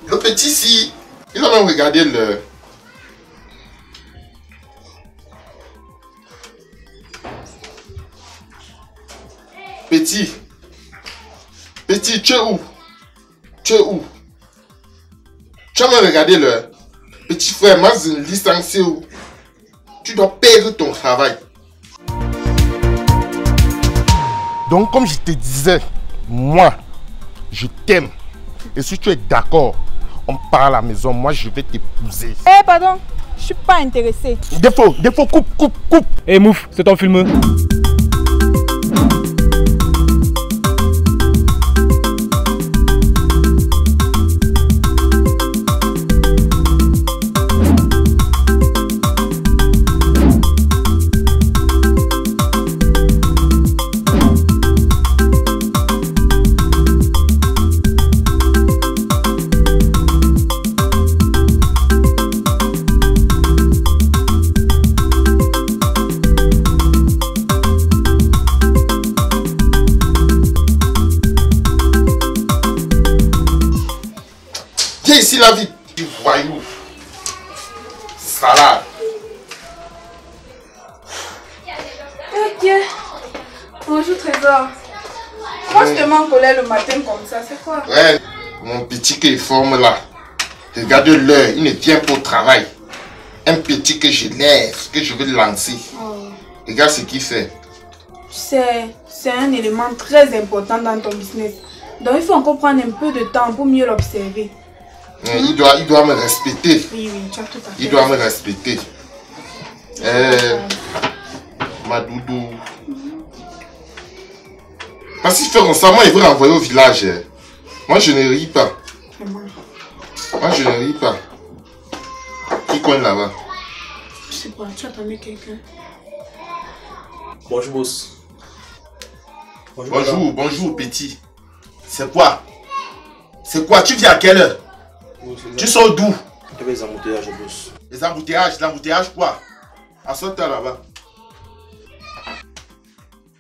Le petit, si, il a même regardé le... Petit, tu es où? Tu es où? Tu as même regardé le petit frère, moi je licencié où? Tu dois perdre ton travail. Donc comme je te disais, moi, je t'aime. Et si tu es d'accord, on part à la maison, moi je vais t'épouser. Eh pardon, je suis pas intéressée. Défaut, coupe. Eh Mouf, c'est ton film. Ici la vie du voyou. Salade. Ok. Bonjour Trésor. Pourquoi je te mets en colère le matin comme ça? C'est quoi? Ouais, mon petit qui forme là. Regarde l'heure, il ne vient pas au travail. Un petit que je lève, que je veux lancer. Oh. Regarde ce qu'il fait. C'est un élément très important dans ton business. Donc il faut encore prendre un peu de temps pour mieux l'observer. Il doit me respecter. Oui, tu as tout à fait. Il doit me respecter. Ma doudou. Parce qu'il fait comme ça, moi il veut renvoyer au village. Moi je ne ris pas. Moi je ne ris pas. Qui cogne là-bas? Je sais pas, tu attendais quelqu'un. Bonjour boss. Bonjour petit. C'est quoi? C'est quoi? Tu viens à quelle heure? Tu sors d'où? Les embouteillages, boss. Les embouteillages quoi? À ce temps là-bas.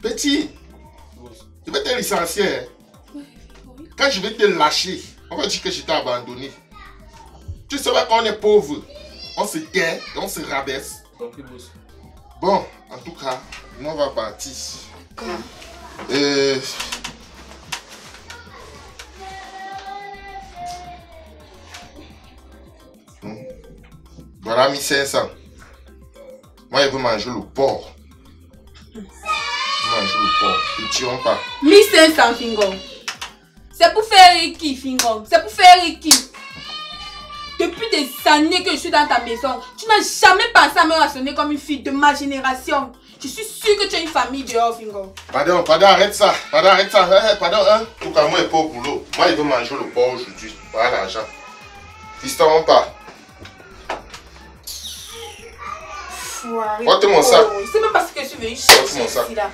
Petit, je vais te licencier. Quand je vais te lâcher, on va dire que je t'ai abandonné. Tu sais qu'on est pauvre. On se tait et on se rabaisse. Bon, en tout cas, nous on va partir. Voilà 1500. Moi, je veux manger le porc. Manger le porc. Ne tirons pas. 1500 Fingo. C'est pour faire Ricky, Fingo. C'est pour faire Ricky. Depuis des années que je suis dans ta maison, tu n'as jamais pensé à me raisonner comme une fille de ma génération. Je suis sûre que tu as une famille dehors, Fingo. Pardon, arrête ça. Pardon, hein. Tout cas, moi, je pas au boulot. Moi, je veux manger le porc aujourd'hui. Voilà l'argent. Fiston, pas. Porte-moi ça. C'est même parce que je suis venue chercher ici là.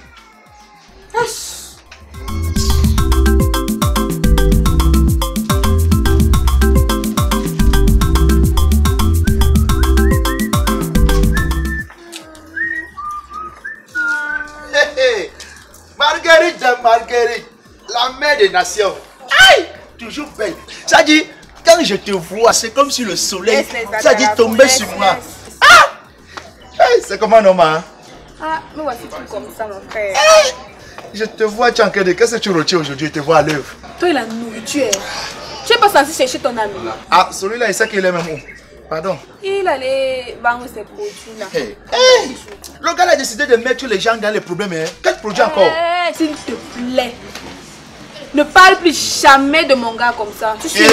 Marguerite, la mère des nations. Aïe, toujours belle. Ça dit, quand je te vois, c'est comme si le soleil, ça dit tomber sur moi. Hey, c'est comment Noma? Ah, mais voici tout comme ça, mon frère. Hey, je te vois, tu en train de... Qu'est-ce que tu retiens aujourd'hui? Je te vois à l'œuvre. Toi, il a nourriture. Tu n'es pas censé chercher ton ami. Ah, celui-là, il sait qu'il est même où? Pardon. Il allait vendre ses produits là. Hey. Hey. Le gars a décidé de mettre les gens dans les problèmes. Hein. Quel produit encore? S'il te plaît. Ne parle plus jamais de mon gars comme ça. Tu sais.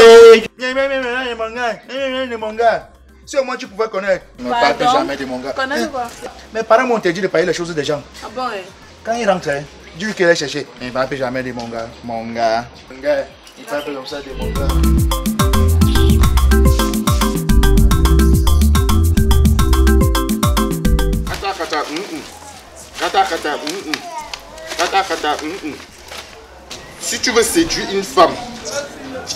Mon gars. Si au moins tu pouvais connaître. Ne parle plus jamais de mon gars. Connais quoi? Mes parents m'ont dit de payer les choses des gens. Ah bon, hein? Quand il rentre, dis-lui qu'il est cherché. Il ne parle plus jamais de mon gars. Mon gars. Il parle plus comme ça de mon gars. Si tu veux séduire une femme,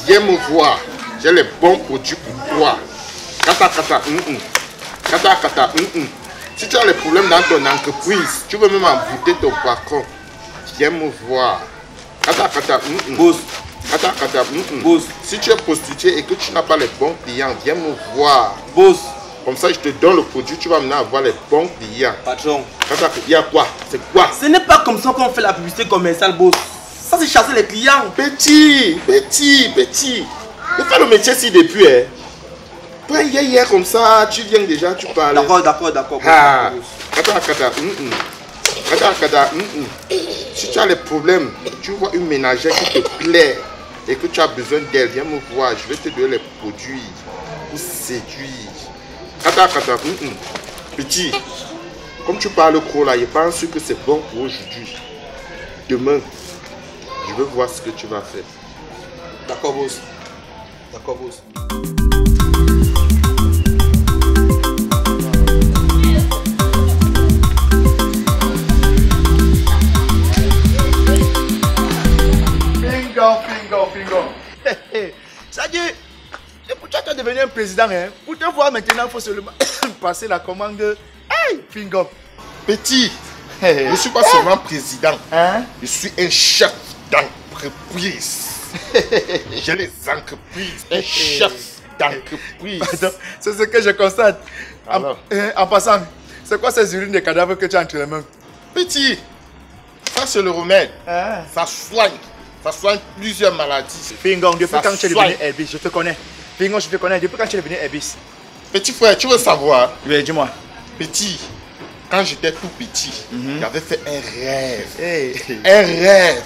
viens me voir. J'ai les bons produits pour toi. Si tu as les problèmes dans ton entreprise, tu veux même embouter ton patron, viens me voir. Boss, Attends. Boss. Si tu es prostituée et que tu n'as pas les bons clients, viens me voir. Boss. Comme ça, je te donne le produit, tu vas maintenant avoir les bons clients. Patron. Attends, il y a quoi? C'est quoi? Ce n'est pas comme ça qu'on fait la publicité commerciale, boss. Ça, c'est chasser les clients. Petit. Ne fais le métier si depuis, hein. Toi, hier, comme ça, tu viens déjà, tu parles. D'accord. Ah. Attends. Si tu as les problèmes, tu vois une ménagère qui te plaît et que tu as besoin d'elle, viens me voir, je vais te donner les produits pour séduire. Attends. Petit, comme tu parles gros là, je pense que c'est bon pour aujourd'hui. Demain, je veux voir ce que tu vas faire. D'accord, boss. Fingon. Ça dit, c'est pour toi que tu es devenu un président. Hein? Pour te voir maintenant, il faut seulement passer la commande. Hey, Fingon. Petit, je ne suis pas seulement président, Hein? je suis un chef d'entreprise. J'ai les entreprises, un chef d'entreprise. C'est ce que je constate. Alors. En passant, c'est quoi ces urines de cadavres que tu as entre les mains? Petit, ça c'est le remède. Hein? Ça soigne plusieurs maladies. Fingon, depuis Ça quand tu es soigne. devenu Herbis, je te connais. Fingon, je te connais. Depuis quand tu es devenu Herbis? Petit frère, tu veux savoir? Oui, dis-moi. Petit, quand j'étais tout petit, j'avais fait un rêve. Hey. Un rêve.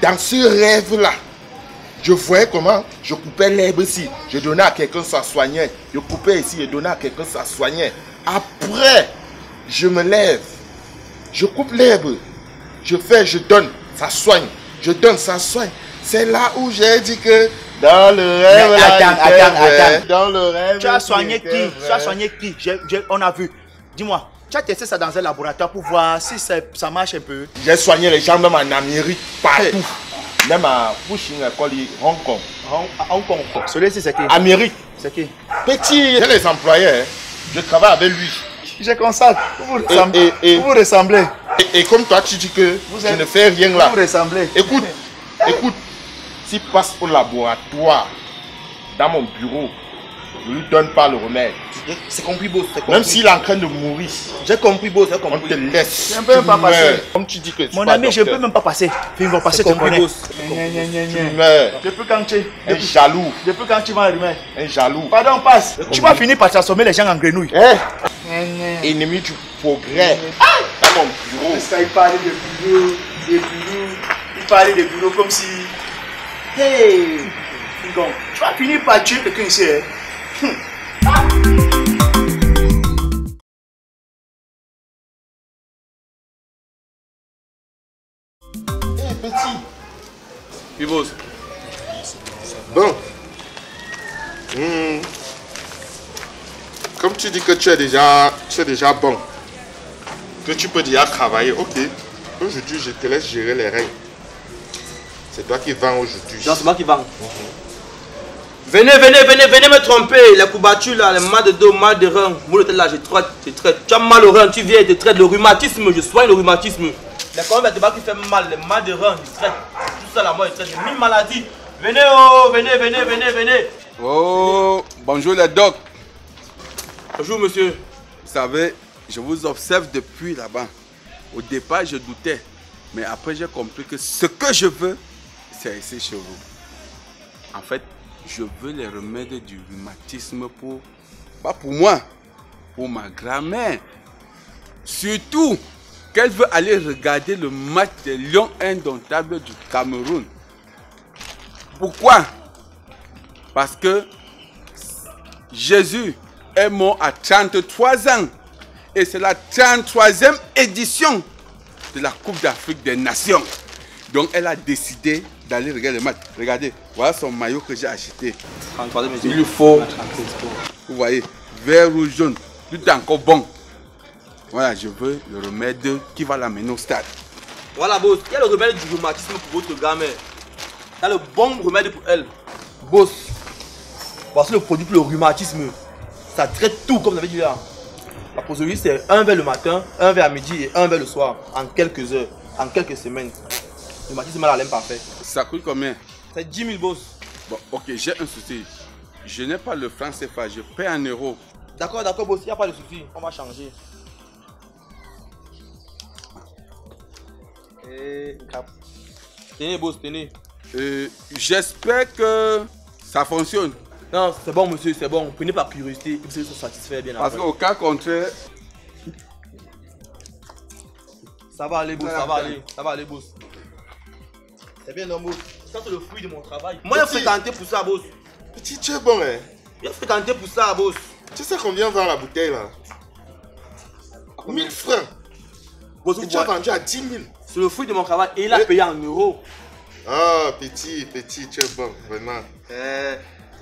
Dans ce rêve-là, je voyais comment je coupais l'herbe ici. Je donnais à quelqu'un, ça soignait. Je coupais ici, je donnais à quelqu'un, ça soignait. Après, je me lève. Je coupe l'herbe. Je fais, je donne, ça soigne. Je donne, ça soigne. C'est là où j'ai dit que dans le rêve, Mais là, attends. dans le rêve. Tu as soigné qui? Tu as soigné qui? On a vu. Dis-moi, tu as testé ça dans un laboratoire pour voir si ça marche un peu. J'ai soigné les gens même en Amérique, partout. Même à Pushing, Hong Kong. Hong Kong. Celui-ci, c'est qui? Amérique. C'est qui? Petit, j'ai les employés. Hein. Je travaille avec lui. Je constate. Vous Et- vous ressemblez. Et comme toi, tu dis que Vous je êtes- ne fais rien là. Vous ressemblez. Écoute, s'il passe au laboratoire, dans mon bureau, je ne lui donne pas le remède. C'est compris, boss. Même s'il est en train de mourir, J'ai compris, boss. J'ai on compris. te laisse. Je ne peux pas Tu passer. meurs. Comme tu dis que tu Mon es pas ami, je ne docteur. peux même pas passer. Fingon, passer, C'est te compris, connais. boss. Tu meurs. Depuis quand tu Un jaloux. Depuis quand tu vas allumer? Un jaloux. Pardon, passe. Tu vas finir par transformer les gens en grenouilles. Ennemi du progrès. Dans mon bureau. Parce qu'il parlait de boulot, il parlait de boulot comme si... Hey, Fingon, tu vas finir par tuer quelqu'un ici. Hein? Petit. Oui, boss. Bon. Comme tu dis que tu es déjà bon, que tu peux déjà travailler, ok. Aujourd'hui, je te laisse gérer les règles. C'est toi qui vends aujourd'hui. Non, c'est moi qui vends. Venez me tromper. Les courbatures là, les mal de dos, mal de rein. Moi, le là, je traite. Tu as mal au rein, tu viens, je te traite. Le rhumatisme, je soigne le rhumatisme. Les colonnes vertébrales qui fait mal, les mal de rein, je traite. Tout ça là, moi, je traite. J'ai 1000 maladies. Venez, oh, venez. Oh, bonjour les docs. Bonjour, monsieur. Vous savez, je vous observe depuis là-bas. Au départ, je doutais. Mais après, j'ai compris que ce que je veux, c'est ici chez vous. En fait, je veux les remèdes du rhumatisme pour... Pas pour moi, pour ma grand-mère. Surtout qu'elle veut aller regarder le match des Lions indomptables du Cameroun. Pourquoi? Parce que Jésus est mort à 33 ans. Et c'est la 33e édition de la Coupe d'Afrique des Nations. Donc elle a décidé d'aller regarder le match. Regardez, voilà son maillot que j'ai acheté. Il lui faut, vous voyez, vert ou jaune. Tout est encore bon. Voilà, je veux le remède qui va l'amener au stade. Voilà, boss. Il y a le remède du rhumatisme pour votre grand-mère. Il y a le bon remède pour elle. Boss, voici le produit pour le rhumatisme. Ça traite tout, comme vous avez dit là. La aujourd'hui, c'est un verre le matin, un verre à midi et un verre le soir. En quelques heures, en quelques semaines. Le rhumatisme a la laine parfaite. Ça coûte combien? C'est 10 000 boss. Bon, ok, j'ai un souci. Je n'ai pas le franc CFA, je paie en euros. D'accord, boss, il n'y a pas de souci. On va changer. Et cap. Tenez, boss, tenez. J'espère que ça fonctionne. Non, c'est bon, monsieur, c'est bon. Prenez par curiosité. Vous allez se satisfaire bien. Parce qu'au cas contraire. Ça va aller, boss, ça va aller. Ça va aller, boss. C'est bien, non, boss. Ça, c'est le fruit de mon travail. Moi, j'ai fréquenté pour ça, boss. Petit, tu es bon, hein? J'ai fréquenté pour ça, boss. Tu sais combien vend la bouteille là? 1000 francs. Boss, Et tu as vendu à 10 000. c'est le fruit de mon travail et il a payé en euros. Ah, petit, tu es bon, vraiment.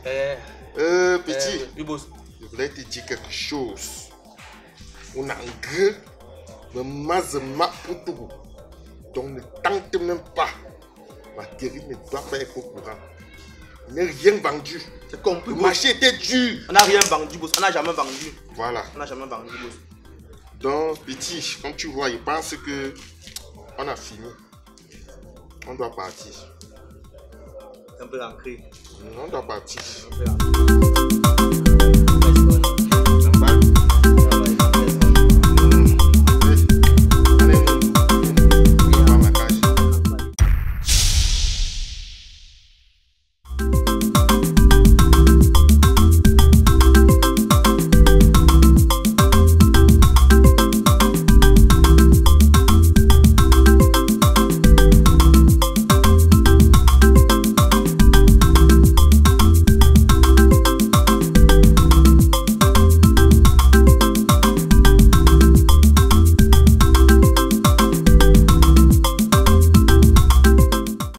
Petit, Oui, boss. je voulais te dire quelque chose. On a un gars, mais mazema pour tout. Donc ne tente même pas. Ma guérie ne doit pas être au courant. On n'a rien vendu. C'est compris, Le boss. marché était dur. On n'a rien vendu, boss. On n'a jamais vendu. Voilà. On n'a jamais vendu, boss. Donc, petit, comme tu vois, il pense que on a fini. On doit partir. C'est un peu ancré. On doit partir. Un peu ancré.